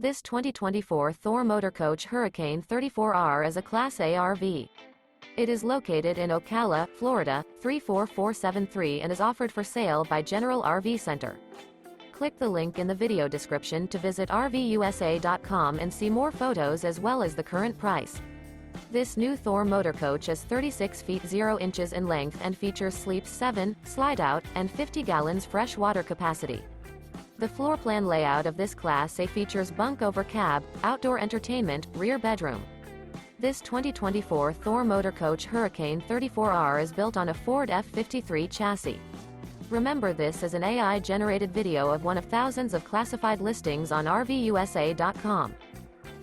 This 2024 Thor Motor Coach Hurricane 34R is a Class A RV. It is located in Ocala, Florida, 34473 and is offered for sale by General RV Center. Click the link in the video description to visit RVUSA.com and see more photos as well as the current price. This new Thor Motor Coach is 36 feet 0 inches in length and features sleeps 7, Slideout, and 50 gallons fresh water capacity. The floor plan layout of this Class A features bunk over cab, outdoor entertainment, rear bedroom. This 2024 Thor Motor Coach Hurricane 34R is built on a Ford F53 chassis. Remember, this is an AI-generated video of one of thousands of classified listings on RVUSA.com.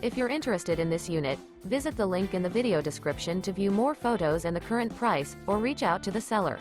If you're interested in this unit, visit the link in the video description to view more photos and the current price, or reach out to the seller.